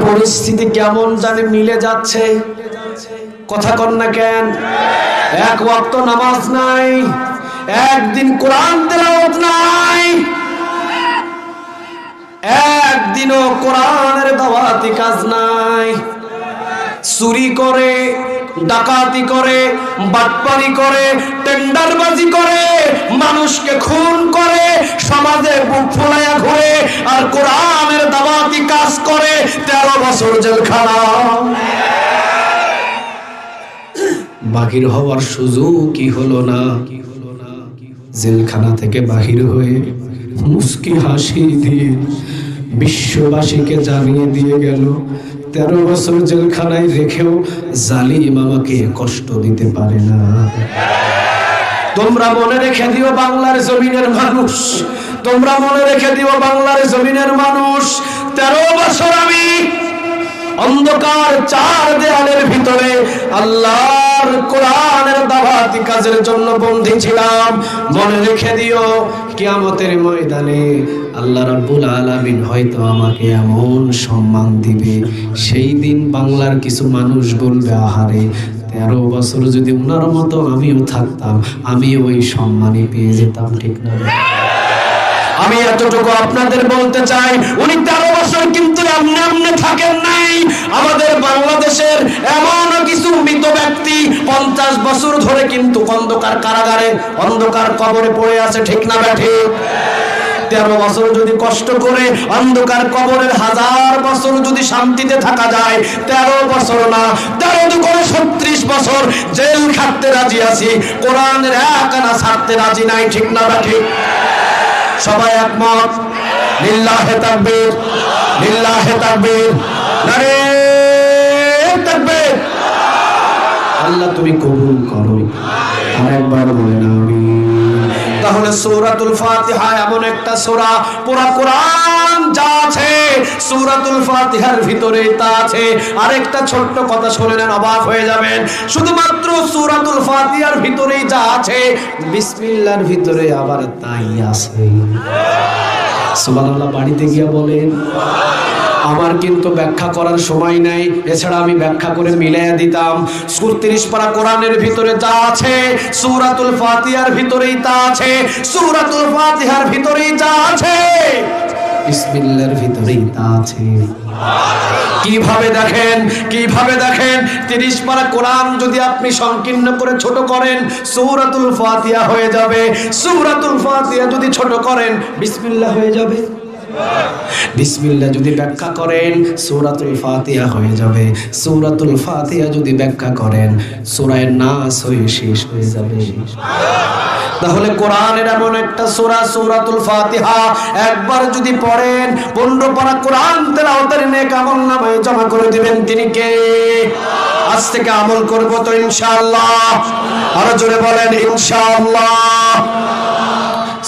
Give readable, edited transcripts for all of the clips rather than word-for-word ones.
পরিস্থিতি কেমন জানি মিলে যাচ্ছে, কথা কন না কেন? এক ওয়াক্ত নামাজ নাই, একদিন কোরআন তেলাওয়াত নাই, একদিনও কোরআনের দাওয়াতি কাজ নাই। চুরি করে, ডাকাতি করে, বাটপারি করে, টেন্ডারবাজি করে, মানুষকে খুন করে, সমাজে বুক ফুলাইয়া ঘুরে, আর কোরআনের দাওয়াতি কাজ করে 13 বছর জেলখানা। বাহির হওয়ার সুযোগই হলো না, জেলখানা থেকে বাহির হয়ে মুস্কি হাসি দিয়ে বিশ্ববাসীকে জানিয়ে দিয়ে গেল 13 বছর জেলখানায় রেখেও জালিম আমাকে কষ্ট দিতে পারে না। তোমরা মনে রেখে দিও বাংলার জমিনের মানুষ, তোমরা মনে রেখে দিও বাংলার জমিনের মানুষ, 13 বছর আমি অন্ধকার 4 দেয়ালের ভিতরে আল্লাহর কোরআনের দাওয়াতি কাজের জন্য বন্দী ছিলাম। মনে রেখে দিও কিয়ামতের ময়দানে আল্লাহ রাব্বুল আলামিন হয়তো আমাকে এমন সম্মান দিবে, সেই দিন বাংলার কিছু মানুষ বলবে, আহারে 13 বছর যদি উনার মতো আমিও থাকতাম, আমি ওই সম্মানই পেয়ে যেতাম, ঠিক না? আমি এতটুকু আপনাদের বলতে চাই, উনি 13 বছর কিন্তু এমনি এমনি থাকেন নাই। আমাদের বাংলাদেশের এমন কিছু মৃত ব্যক্তি 50 বছর ধরে কিন্তু অন্ধকার কারাগারে, অন্ধকার কবরে পড়ে আছে, ঠিক না ব্যাঠে? 13 বছর যদি কষ্ট করে অন্ধকার কবরের 1000 বছর যদি শান্তিতে থাকা যায়, 13 বছর না, 13 করে 36 বছর জেল খাটতে রাজি আছি, কোরআনের এক আনা ছাড়তে রাজি নাই, ঠিক না ব্যাঠে? সবাই একমত? লিল্লাহে তাকবীর, লিল্লাহে তাকবীর, নারে তাকবীর। আল্লাহ তুমি কবুল করো, আরেকবার বলেন আমিন। তাহলে সূরাতুল ফাতিহা এমন একটা সূরা, পুরা কোরআন যা আছে সূরাতুল ফাতিহার ভিতরে তা আছে। আরেকটা ছোট্ট কথা শুনে নেন, অবাক হয়ে যাবেন। শুধুমাত্র সূরাতুল ফাতিহার ভিতরেই যা আছে, বিসমিল্লাহর ভিতরে আবার তাই আছে। সুবহানাল্লাহ। বাড়িতে গিয়ে বলেন। আমার কিন্তু ব্যাখ্যা করার সময় নাই, এছাড়া আমি ব্যাখ্যা করে মিলাইয়া দিতাম। ৩৬ পারা কোরআনের ভিতরে যা আছে সূরাতুল ফাতিহার ভিতরেই তা আছে, সূরাতুল ফাতিহার ভিতরেই যা আছে বিসমিল্লাহর ভিতরেই তা আছে। কিভাবে দেখেন, কিভাবে দেখেন, ৩০ পারা কোরআন যদি আপনি সংকীর্ণ করে ছোট করেন সূরাতুল ফাতিহা হয়ে যাবে, সূরাতুল ফাতিহা যদি ছোট করেন বিসমিল্লাহ হয়ে যাবে, বিসমিল্লাহ যদি ব্যাখ্যা করেন সূরাতুল ফাতিহা হয়ে যাবে, সূরাতুল ফাতিহা যদি ব্যাখ্যা করেন সূরা নাস হয়ে শেষ হয়ে যাবে। তাহলে কোরআনের এমন একটা সূরা সূরাতুল ফাতিহা একবার যদি পড়েন 15 পারা কোরআন তেলাওয়াতের নেক আমলনামায় জমা করে দিবেন। তিনি কে? আজ থেকে আমল করব তো ইনশাআল্লাহ। আরো জোরে বলেন ইনশাআল্লাহ।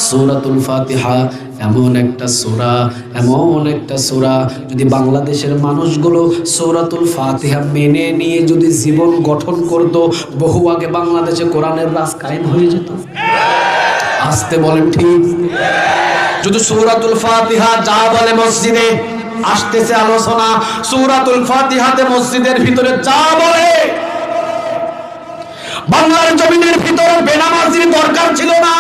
সূরাতুল ফাতিহা এমন একটা সূরা, এমন একটা সূরা, যদি বাংলাদেশের মানুষগুলো সূরাতুল ফাতিহা মেনে নিয়ে যদি জীবন গঠন করত, বহু আগে বাংলাদেশে কোরআনের রাজ কায়েম হয়ে যেত। আসতে বলেন ঠিক? যদি সূরাতুল ফাতিহা যা বলে মসজিদে আসতেছে আলোচনা, সূরাতুল ফাতিহাতে মসজিদের ভিতরে যা বলে, বাংলার জমিনের ভিতরে বেনামাজির দরকার ছিল না।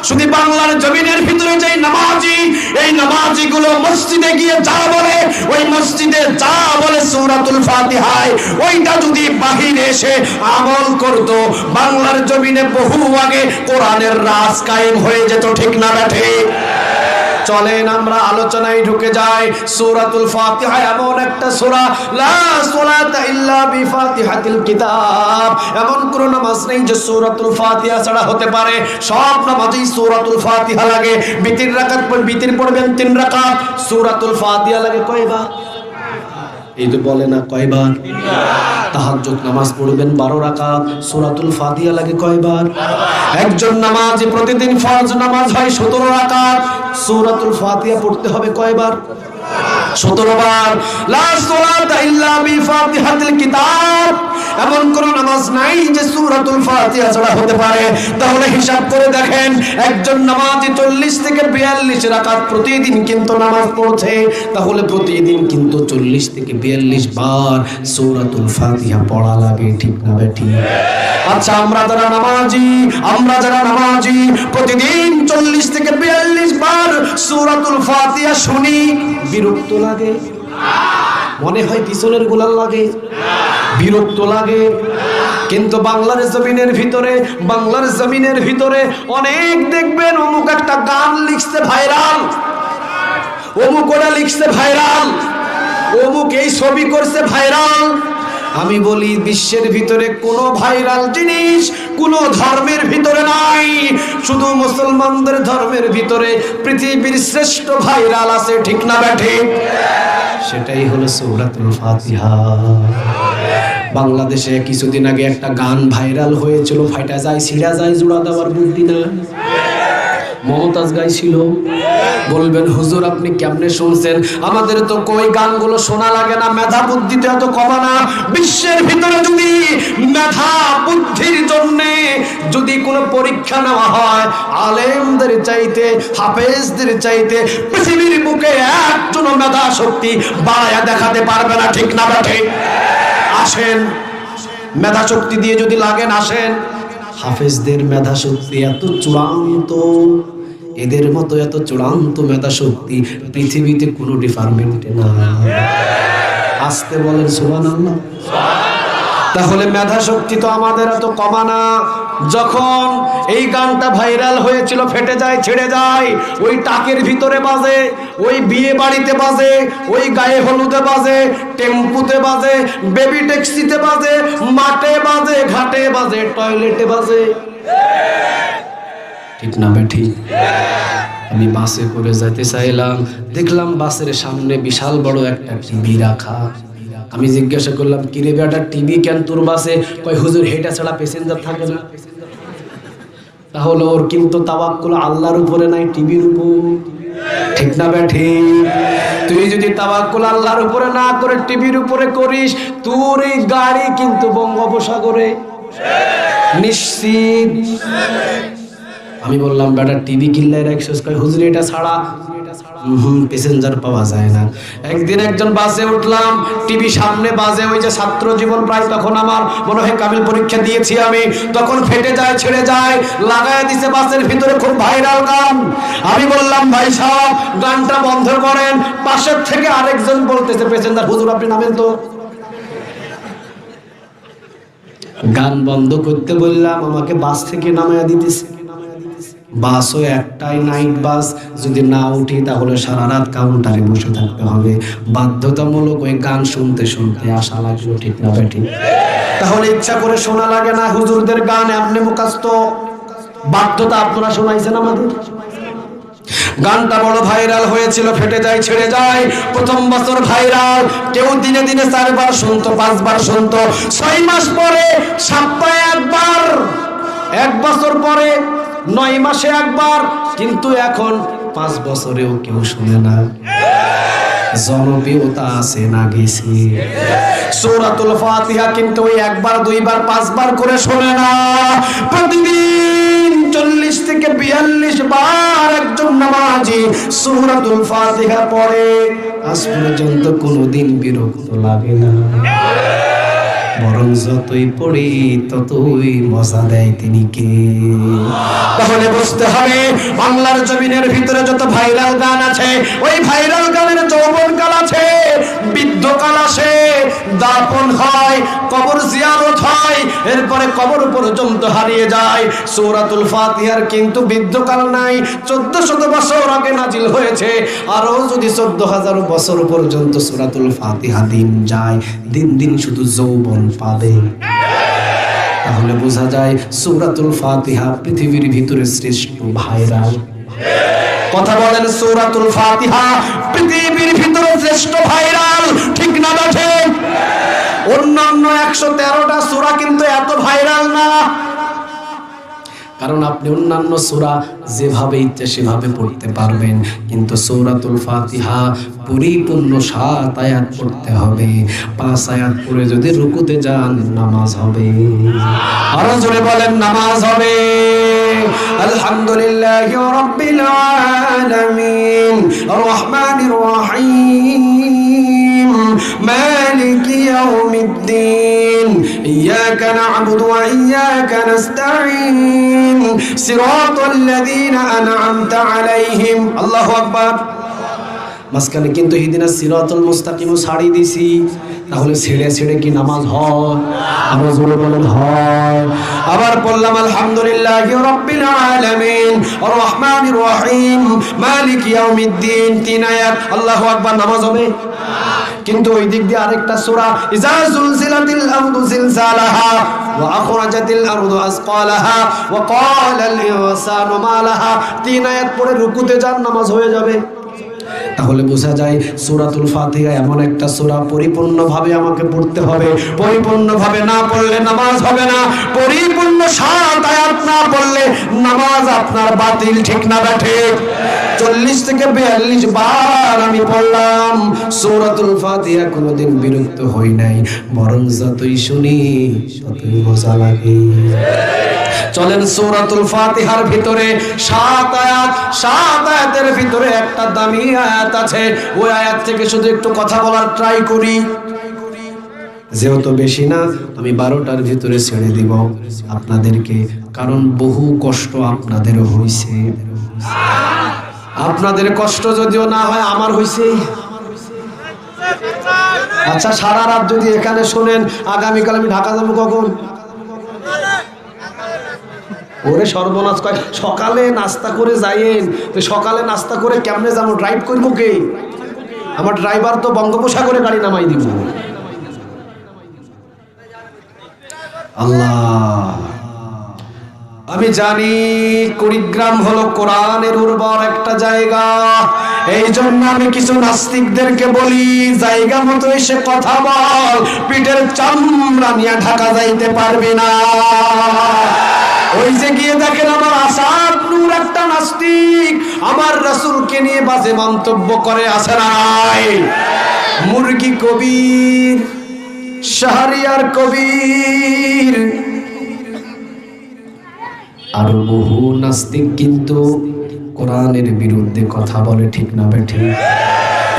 শুধু বাংলার জমিনের ভিতরে যে নামাজি, এই নামাজি গুলো মসজিদে গিয়ে যা বলে, ওই মসজিদে যা বলে সূরাতুল ফাতিহায়, ওইটা যদি বাহিরে এসে আমল করত, বাংলার জমিনে বহু আগে কোরআনের রাজ কায়েম হয়ে যেত, ঠিক না ব্যাঠে? চলেন আমরা আলোচনায় ঢুকে যাই। সূরাতুল ফাতিহা এমন একটা সূরা, লা সালাতা ইল্লা বিফাতিহাতিল কিতাব, এমন কোন নামাজ নেই যে সূরাতুল ফাতিহা ছাড়া হতে পারে। সব নামাজেই সূরাতুল ফাতিহা লাগে। বিতির রাকাত বিতির পড়বেন 3 রাকাত, সূরাতুল ফাতিহা লাগে কয়বার? এই তো বলে না কয়বার? তাহাজ্জুদ নামাজ পড়বেন 12 রাকাত, সূরাতুল ফাতিহা লাগে কয়বার? একজন নামাজি প্রতিদিন ফরজ নামাজ হয় 17 রাকাত, সূরাতুল ফাতিহা পড়তে হবে কয়বার? 17 বার। লা সালাতা ইল্লা বিফাতিহাতিল কিতাব, এমন কোন নামাজ নাই যে সূরাতুল ফাতিহা ছাড়া হতে পারে। তাহলে হিসাব করে দেখেন, একজন নামাজি 40 থেকে 42 রাকাত প্রতিদিন কিন্তু নামাজ পড়ছে, তাহলে প্রতিদিন কিন্তু 40 থেকে 42 বার সূরাতুল ফাতিহা পড়া লাগে, ঠিক না বেঠিক? আচ্ছা, আমরা যারা নামাজি প্রতিদিন 40 থেকে 42 বার সূরাতুল ফাতিহা শুনি, বিরক্ত লাগে? মনে হয় পিছনের গোলাল লাগে? বিরক্ত লাগে? কিন্তু বাংলার জমিনের ভিতরে অনেক দেখবেন অমুক একটা গান লিখছে ভাইরাল, অমুক ওটা লিখছে ভাইরাল, অমুক এই ছবি করছে ভাইরাল। আমি বলি, বিশ্বের ভিতরে কোনো ভাইরাল জিনিস কোনো ধর্মের ভিতরে নাই, শুধু মুসলমানদের ধর্মের ভিতরে পৃথিবীর শ্রেষ্ঠ ভাইরাল আছে, ঠিক না বেঠিক? সেটাই হলো সূরাতুল ফাতিহা। বাংলাদেশে কিছুদিন আগে একটা গান ভাইরাল হয়েছিল, ফাইটা যায় ছিড়া যায় জোড়া দেওয়ার বুদ্ধি না, মমতাজ গাইছিল। বলবেন হুজুর আপনি কেমনে শুনছেন? আমাদের তো কই গানগুলো শোনা লাগে না, মেধা বুদ্ধিতে এত কমা না। বিশ্বের ভিতরে যদি মেধা বুদ্ধির জন্য যদি কোনো পরীক্ষা নেওয়া হয়, আলেমদের চাইতে হাফেজদের চাইতে পৃথিবীর বুকে একজন মেধা শক্তি বাড়ায়া দেখাতে পারবে না, ঠিক না ঠিক? আসেন, মেধা শক্তি দিয়ে যদি লাগেন আসেন। হাফেজদের মেধা শক্তি এত চূড়ান্ত, এদের মতো এত চূড়ান্ত মেধা শক্তি পৃথিবীতে কোনো ডিপার্টমেন্টে না। আসতে বলেন সুবহানাল্লাহ। তাহলে মেধা শক্তি তো আমাদের এত কমা না। যখন এই গানটা ভাইরাল হয়েছিল, ফেটে যায় ছেড়ে যায়, ওই টাকের ভিতরে বাজে, ওই বিয়ে বাড়িতে বাজে, ওই গায়ে হলুদে বাজে, টেম্পুতে বাজে, বেবি ট্যাক্সিতে বাজে, মাঠে বাজে, ঘাটে বাজে, টয়লেটে বাজে, ঠিক না বেঠিক? আমি বাসে করে যেতে চাইলাম, দেখলাম বাসের সামনে বিশাল বড় একটা টিভি রাখা। আমি জিজ্ঞাসা করলাম, কিরে বেটা টিভি কেন তোর বাসে? কয় হুজুর হেটা ছাড়া প্যাসেঞ্জার থাকে না। তাহলে ওর কিন্তু তাওয়াক্কুল আল্লাহর উপরে নাই, টিভির উপর, ঠিক না বেঠিক? তুই যদি তাওয়াক্কুল আল্লাহর উপরে না করে টিভির উপরে করিস, তোর এই গাড়ি কিন্তু বঙ্গোপসাগরে নিশ্চিত। আমি বললাম বেটা টিভি কিনলে রাখছিস? কয় হুজুর এটা ছাড়া প্যাসেঞ্জার পাওয়া যায় না। একদিন একজন বাসে উঠলাম, টিভি সামনে বাজে, ওই যে ছাত্র জীবন প্রায় তখন আমার মনে হয় কামিল পরীক্ষা দিয়েছি আমি, তখন ফেটে যায় ছেড়ে যায়, লাগায় দিছে বাসের ভিতরে, খুব ভাইরাল গান। আমি বললাম ভাই সাহেব গানটা বন্ধ করেন। পাশের থেকে আরেকজন বলতেছে প্যাসেঞ্জার, হুজুর আপনি নামেন তো। গান বন্ধ করতে বললাম, আমাকে বাস থেকে নামায়া দিতেছে। বাসও একটাই নাইট বাস, যদি না উঠি তাহলে সারা রাত কাউন্টারে বসে থাকতে হবে। বাধ্যতামূলক ওই গান শুনতে শুনতে আসা লাগলো, ঠিক না বেঠিক? তাহলে ইচ্ছা করে শোনা লাগে না হুজুরদের গান, এমনি মুখস্থ বাধ্যতা আপনারা শোনাইছেন আমাদের। গানটা বড় ভাইরাল হয়েছিল, ফেটে যায় ছেড়ে যায়, প্রথম বছর ভাইরাল, কেউ দিনে দিনে 4 বার শুনতো, 5 বার শুনতো, 6 মাস পরে সপ্তাহে একবার, 1 বছর পরে 9 মাসে একবার, কিন্তু এখন 5 বছরেও কেউ শুনে না। জনপ্রিয়তা আছে না গেছে? সূরাতুল ফাতিহা কিন্তু ওই 1 বার 2 বার 5 বার করে শোনে না, প্রতিদিন 40 থেকে 42 বার একজন নামাজি সূরাতুল ফাতিহা পড়ে। আজ পর্যন্ত কোনোদিন বিরক্ত লাগে না, বরং যতই পড়ি ততই মজা দেয় তিনি কে। তাহলে বুঝতে হবে বাংলার জমিনের ভিতরে যত ভাইরাল গান আছে, ওই ভাইরাল গানের যৌবনকাল আছে, বৃদ্ধকাল আসে, দাফন হয়, কবর জিয়ারত হয়, এরপরে কবর পর্যন্ত হারিয়ে যায়। সূরাতুল ফাতিহার কিন্তু বৃদ্ধকাল নাই, 1400 বছর আগে নাজিল হয়েছে। আরো যদি 14,000 বছর পর্যন্ত সূরাতুল ফাতিহা দিন যায়, দিন দিন শুধু যৌবন পাবে। তাহলে বোঝা যায় সূরাতুল ফাতিহা পৃথিবীর ভিতরে শ্রেষ্ঠ ভাইরাল। কথা বলেন, সূরাতুল ফাতিহা পৃথিবীর ভিতরে শ্রেষ্ঠ ভাইরাল, ঠিক না ঠিক? অন্যান্য 113টা সূরা কিন্তু এত ভাইরাল না। কারণ আপনি অন্যান্য সূরা যেভাবে ইচ্ছে সেভাবে পড়তে পারবেন, কিন্তু সূরাতুল ফাতিহা পরিপূর্ণ 7 আয়াত পড়তে হবে। 5 আয়াত পড়ে যদি রুকুতে যান নামাজ হবে। আরো জোরে বলেন নামাজ হবে। আলহামদুলিল্লাহি রাব্বিল আলামিন আর রহমানির রহিম মালিকি ইয়াউমিদ্দিন ইয়্যাকা না'বুদু ওয়া ইয়্যাকা নাস্তাঈন সিরাতাল্লাযীনা আন'আমতা আলাইহিম। আল্লাহু আকবার। মাঝখানে কিন্তু ইহদিনাস সিরাতাল মুস্তাকিমও ছাড়ি দিছি, তাহলে ছেড়ে ছেড়ে কি নামাজ হয়? আমরা জোরে বলেন হয়। আবার বললাম আলহামদুলিল্লাহি রাব্বিল আলামিন আর রহমানির রহিম মালিকি ইয়াউমিদ্দিন, 3 আয়াত। আল্লাহু আকবার, নামাজ হবে। কিন্তু ওই দিক দিয়ে আরেকটা সূরা ইযা যুলজিলাতিল আরদু জিলজালাহা ওয়া আখরাজাতিল আরদু আসকালাহা ওয়া ক্বালাল ইনসানু মা লাহা, 3 আয়াত পড়ে রুকুতে যান, নামাজ হয়ে যাবে। তাহলে বোঝা যায় সূরাতুল ফাতিহা এমন একটা সূরা পরিপূর্ণভাবে আমাকে পড়তে হবে। পরিপূর্ণভাবে না পড়লে নামাজ হবে না। পরিপূর্ণ 7 আয়াত না পড়লে নামাজ আপনার বাতিল, ঠিক না ঠিক? 40 থেকে 42 বার আমি পড়লাম সূরাতুল ফাতিহা, কোনোদিন বিরক্ত হই নাই, বরং যতই শুনি ততই মজা লাগে। চলেন সূরাতুল ফাতিহার ভিতরে 7 আয়াত, 7 আয়াতের ভিতরে একটা দামি আয়াত আছে। ওই আয়াত থেকে শুধু একটু কথা বলার ট্রাই করি। যেহেতু বেশি না, আমি 12টার ভিতরে ছেড়ে দিব আপনাদেরকে, কারণ বহু কষ্ট আপনাদেরও হইছে। আপনাদের কষ্ট যদিও না হয়, আমার হইছে। আচ্ছা, সারা রাত যদি এখানে শোনেন, আগামীকাল আমি ঢাকা যাবো কখন? ওরে সর্বনাশ, কয় সকালে নাস্তা করে যাইয়েন। তো সকালে নাস্তা করে কেমনে যাবো? ড্রাইভ করবো কে? আমার ড্রাইভার তো বঙ্গোপসাগরে গাড়ি নামাই দিব। আল্লাহ, আমি জানি কুড়িগ্রাম হলো কোরআনের উর্বর একটা জায়গা। এই জন্য আমি কিছু নাস্তিকদেরকে বলি, জায়গা মতো এসে কথা বল, পিঠের চামড়া নিয়ে ঢাকা যাইতে পারবি না। ওই যে গিয়ে দেখেন আমার আসাদ নূর একটা নাস্তিক আমার রাসূলকে নিয়ে বাজে মন্তব্য করে, আছে না নাই? মুরগি কবির, শাহরিয়ার কবির, আরো বহু নাস্তিক কিন্তু কোরআনের বিরুদ্ধে কথা বলে, ঠিক না বেঠিক?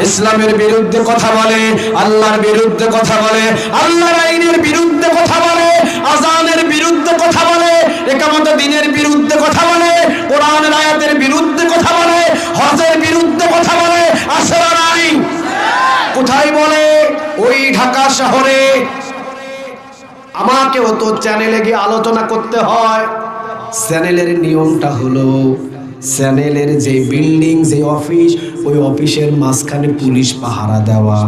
ইসলামের বিরুদ্ধে কথা বলে, আল্লাহর বিরুদ্ধে কথা বলে, আল্লাহর আইনের বিরুদ্ধে কথা বলে, আযানের বিরুদ্ধে কথা বলে, ইকামত দ্বীনের বিরুদ্ধে কথা বলে, কোরআনের আয়াতের বিরুদ্ধে কথা বলে, হজের বিরুদ্ধে কথা বলে, আছে না নাই? কোথায় বলে? ওই ঢাকা শহরে। আমাকেও তো চ্যানেলে গিয়ে আলোচনা করতে হয়। চ্যানেলের নিয়মটা হলো, চ্যানেলের যে বিল্ডিং, যে অফিস, ওই অফিসের মাঝখানে পুলিশ পাহারা দেওয়া,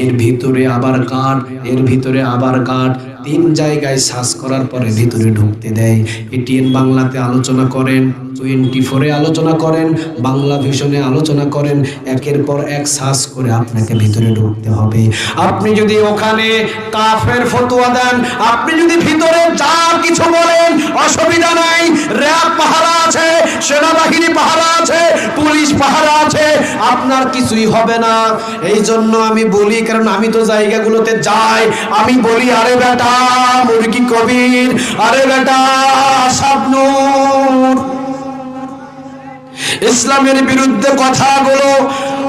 এর ভিতরে আবার গার্ড, এর ভিতরে আবার গার্ড, 3 জায়গায় সার্চ করার পরে ভিতরে ঢুকতে দেয়। এটিএন বাংলাতে আলোচনা করেন, 24-এ আলোচনা করেন, বাংলা ভিশনে আলোচনা করেন, একের পর এক সার্চ করে আপনাকে ভিতরে ঢুকতে হবে। আপনি যদি ওখানে কাফের ফতোয়া দেন, আপনি যদি ভিতরে যা কিছু বলেন, অসুবিধা নাই। র‍্যাব পাহারা আছে, সেনাবাহিনী পাহারা আছে, পুলিশ পাহারা আছে, আপনার কিছুই হবে না। এই জন্য আমি বলি, কারণ আমি তো জায়গাগুলোতে যাই, আমি বলি, আরে বেটা মুরগি কবির, আরে বেটা শাবনূর, ইসলামের বিরুদ্ধে কথাগুলো,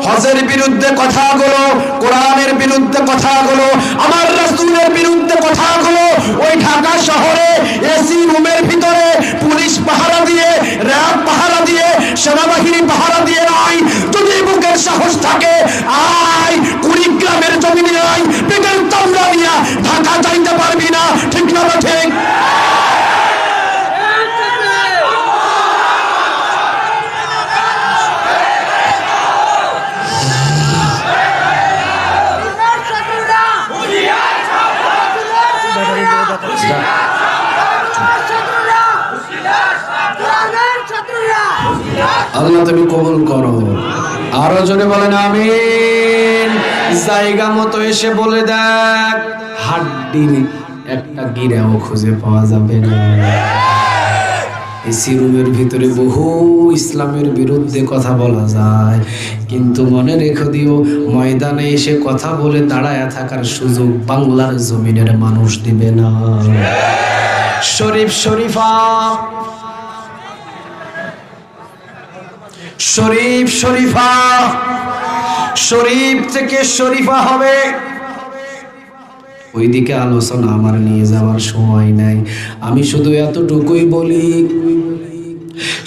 হজের বিরুদ্ধে কথাগুলো, কোরআনের বিরুদ্ধে কথাগুলো, আমার রাসূলের বিরুদ্ধে কথাগুলো, ওই ঢাকা শহরে এসি রুমের ভিতরে পুলিশ পাহারা দিয়ে, র‍্যাব পাহারা দিয়ে, সেনাবাহিনী পাহারা দিয়ে নাই। যদি বুকের সাহস থাকে, আয় কুড়িগ্রামের জমিনে আয়, পেটের চামড়া নিয়ে ঢাকা যাইতে পারবি না, ঠিক না ঠিক? আল্লাহ তুমি কবুল করো। আরো জোরে বলেন আমিন। জায়গা মতো এসে বলে দেখ, হাড্ডির একটা গিরাও খুঁজে পাওয়া যাবে না। এসি রুমের ভিতরে বহু ইসলামের বিরুদ্ধে কথা বলা যায়, কিন্তু মনে রেখে দিও, ময়দানে এসে কথা বলে দাঁড়ায় থাকার সুযোগ বাংলার জমিনের মানুষ দিবে না। শরীফ শরীফা, শরীফ শরীফা, শরীফ থেকে শরীফা হবে। ওইদিকে আলোচনা আমার নিয়ে যাওয়ার সময় নাই, আমি শুধু এতটুকুই বলি,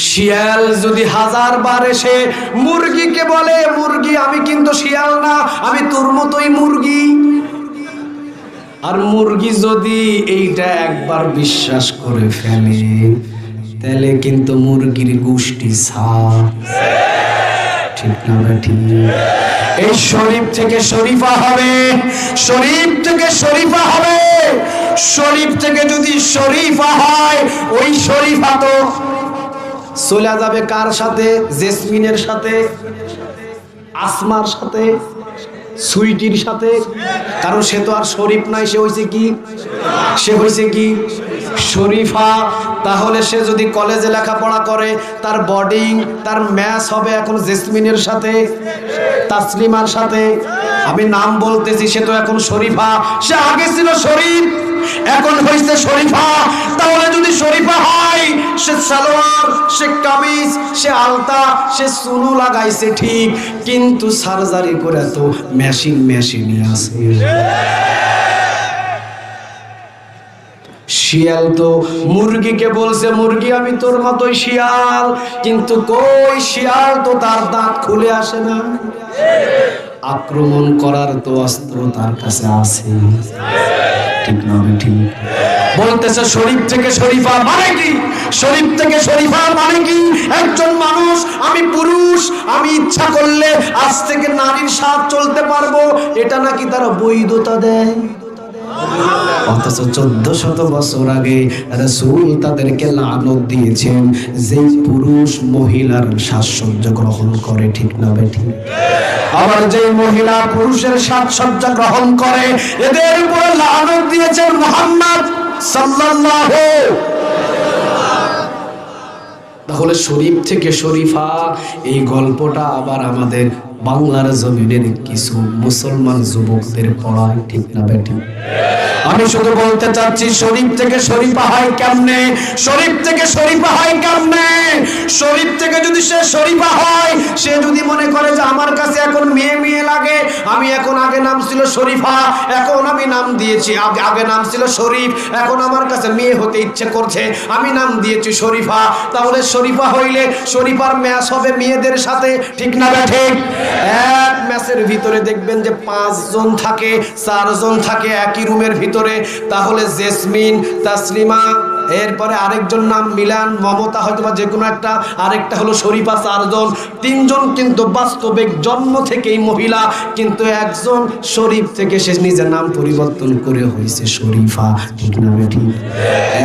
শিয়াল যদি 1000 বার এসে মুরগিকে বলে, মুরগি আমি কিন্তু শিয়াল না, আমি তোর মতোই মুরগি, আর মুরগি যদি এইটা একবার বিশ্বাস করে ফেলে, তাহলে কিন্তু মুরগির গোষ্ঠী সাফ, ঠিক না ঠিক? এই শরীফ থেকে শরীফা হবে, শরীফ থেকে শরীফা হবে। শরীফ থেকে যদি শরীফা হয়, ওই শরীফা তো চলে যাবে কার সাথে? জেসমিনের সাথে, আসমার সাথে, সুইটির সাথে। কারণ সে তো আর শরীফ নাই, সে হয়েছে কি? সে হয়েছে কি? শরীফা। তাহলে সে যদি কলেজে লেখাপড়া করে, তার বোর্ডিং, তার ম্যাচ হবে এখন জেসমিনের সাথে, তাসলিমার সাথে। আমি নাম বলতেছি, সে তো এখন শরীফা, সে আগে ছিল শরীফ, এখন হয়েছে শরীফা। তাহলে যদি শরীফা হয়, সে সালোয়ার, সে কামিজ, সে আলতা, সে সুনু লাগাইছে ঠিক, কিন্তু সার্জারি করে তো মেশিনই আছে। শিয়াল তো মুরগিকে বলছে, মুরগি আমি তোর মতোই শিয়াল, কিন্তু কই শিয়াল তো তার দাঁত খুলে আসে না, আক্রমণ করার তো অস্ত্র তার কাছে আছে, ঠিক না ঠিক? বলতেছে শরীফ থেকে শরীফা মানে কি? শরীফ থেকে শরীফা মানে কি? একজন মানুষ, আমি পুরুষ, আমি ইচ্ছা করলে আজ থেকে নারীর সাথ চলতে পারবো, এটা নাকি তারা বৈধতা দেয়। অথচ 1400 বছর আগে রাসূল তাদেরকে লানত দিয়েছেন, যে পুরুষ মহিলার সাজসজ্জা গ্রহণ করে, ঠিক না ঠিক? আবার যে মহিলা পুরুষের সাজসজ্জা গ্রহণ করে, এদের উপরে লানত দিয়েছেন মুহাম্মদ সাল্লাল্লাহু। তাহলে শরীফ থেকে শরীফা, এই গল্পটা আবার আমাদের বাংলার জমিনের কিছু মুসলমান যুবকদের পড়ায়, ঠিক না বেটি? আমি শুধু বলতে চাচ্ছি, শরীফ থেকে শরীফা হয় কেমনে? শরীফ থেকে শরীফা হয় কেমনে? শরীফ থেকে যদি সে শরীফা হয়, সে যদি মনে করে যে আমার কাছে এখন মেয়ে মেয়ে লাগে, আমি এখন, আগে নাম ছিল শরীফা, এখন আমি নাম দিয়েছি, আগে নাম ছিল শরীফ, এখন আমার কাছে মেয়ে হতে ইচ্ছে করছে, আমি নাম দিয়েছি শরীফা। তাহলে শরীফা হইলে শরীফার ম্যাচ হবে মেয়েদের সাথে, ঠিক না ঠিক? এক ম্যাচের ভিতরে দেখবেন যে 5 জন থাকে, 4 জন থাকে একই রুমের ভিতরে। তাহলে জেসমিন, তাসলিমা, এরপরে আরেকজন নাম মিলান, মমতা, হয়তো বা যে কোনো একটা, আরেকটা হলো শরীফা, 4 জন। 3 জন কিন্তু বাস্তবিক জন্ম থেকেই মহিলা, কিন্তু একজন শরীফ থেকে সে নিজের নাম পরিবর্তন করে হয়েছে শরীফা, ঠিক না ঠিক?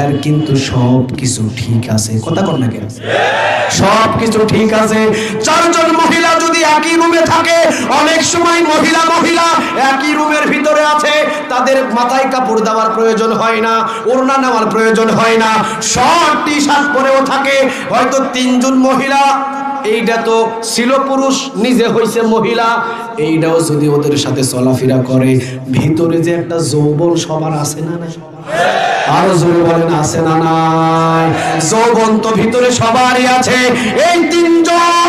এর কিন্তু সব কিছু ঠিক আছে, কথা কর না কেন? সব কিছু ঠিক আছে। 4 জন মহিলা যদি একই রুমে থাকে, অনেক সময় মহিলা একই রুমের ভিতরে আছে, তাদের মাথায় কাপড় দেওয়ার প্রয়োজন হয় না, ওড়না নেওয়ার প্রয়োজন হয় না, শর্ট টি শার্ট পরেও থাকে। হয়তো 3 জন মহিলা, এইটা তো ছিল পুরুষ, নিজে হইছে মহিলা, এইটাও যদি ওদের সাথে চলাফেরা করে, ভিতরে যে একটা যৌবন সবার আছে না নাই? আরো জোরে বলেন, আছে না নাই? যৌবন তো ভিতরে সবারই আছে। এই 3 জন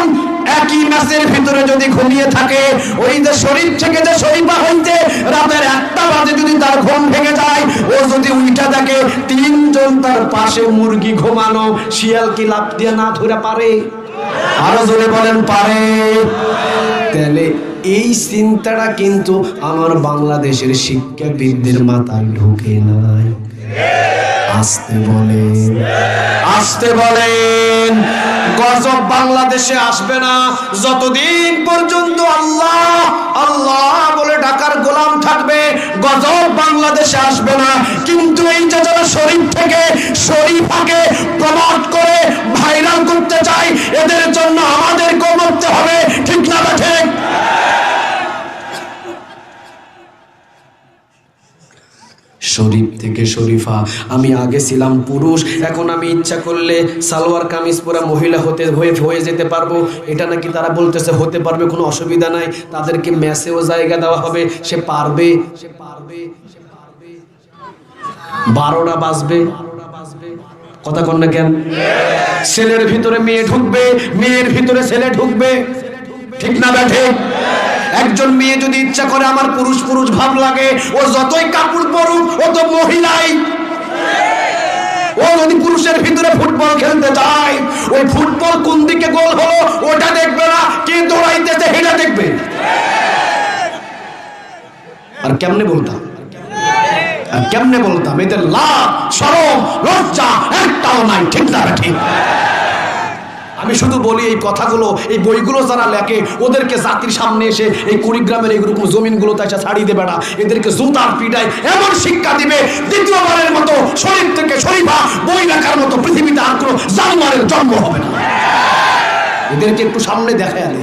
একই ম্যাচের ভিতরে যদি ঘুমিয়ে থাকে, ওই যে শরীফ থেকে যে শরীফা হইতে রাতের 1টা বাজে যদি তার ঘুম ভেঙে যায়, ও যদি উল্টা দেখে 3 জন তার পাশে মুরগি ঘুমানো, শিয়াল কি লাফ দিয়ে না ধরে পারে? আরো জোরে বলেন, পারে? তাহলে এই চিন্তাটা কিন্তু আমার বাংলাদেশের শিক্ষাবিদদের মাথায় ঢুকে নাই। আসতে বলেন, আসতে বলেন। গজব বাংলাদেশে আসবে না যতদিন পর্যন্ত আল্লাহ আল্লাহ বলে ডাকার গোলাম থাকবে, গজব বাংলাদেশে আসবে না। কিন্তু এই যে যারা শরীফ থেকে শরীফাকে প্রমোট করে ভাইরাল করতে চায়, এদের জন্য আমাদের করতে হবে, ঠিক না ঠিক? শরীফ থেকে শরীফা। আমি আগে ছিলাম পুরুষ, এখন আমি ইচ্ছা করলে সালোয়ার কামিজ পরা মহিলা হয়ে যেতে পারবো। এটা নাকি তারা বলতেছে হতে পারবে, কোনো অসুবিধা নাই, তাদেরকে ম্যাচেও জায়গা দেওয়া হবে, সে পারবে। 12টা বাজবে, কথা কন না কেন? ছেলের ভিতরে মেয়ে ঢুকবে, মেয়ের ভিতরে ছেলে ঢুকবে, ঠিক না ব্যাঠে? একজন মেয়ে যদি ইচ্ছা করে আমার পুরুষ পুরুষ ভাব লাগে, ও যতই কাপড় পরুক ও তো মহিলাই। ও যদি পুরুষের ভিতরে ফুটবল খেলতে চায়, ওই ফুটবল কোন দিকে গোল হলো ওটা দেখবে না, কে দৌড়াইতেছে সেটা দেখবে। আর কেমনে বলতাম, এদের লাভ শরম লজ্জা একটাও নাই, ঠিক না ঠিক? আমি শুধু বলি এই কথাগুলো, এই বইগুলো যারা লেখে ওদেরকে জাতির সামনে এসে এই কুড়িগ্রামের এইরকম জমিনগুলোতে এসে ছাড়িয়ে দেবে না, এদেরকে জুতার পিটায় এমন শিক্ষা দিবে দ্বিতীয়বারের মতো শরীফ থেকে শরীফা বই লেখার মতো পৃথিবীতে আর কোনো জানোয়ারের জন্ম হবে না। এদেরকে একটু সামনে দেখা এলে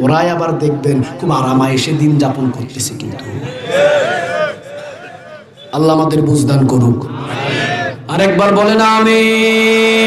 ওরাই আবার দেখবেন খুব আরামায় এসে দিন যাপন করতেছে। কিন্তু আল্লাহ আমাদের বুঝদান করুক। আরেকবার বলেন আমিন।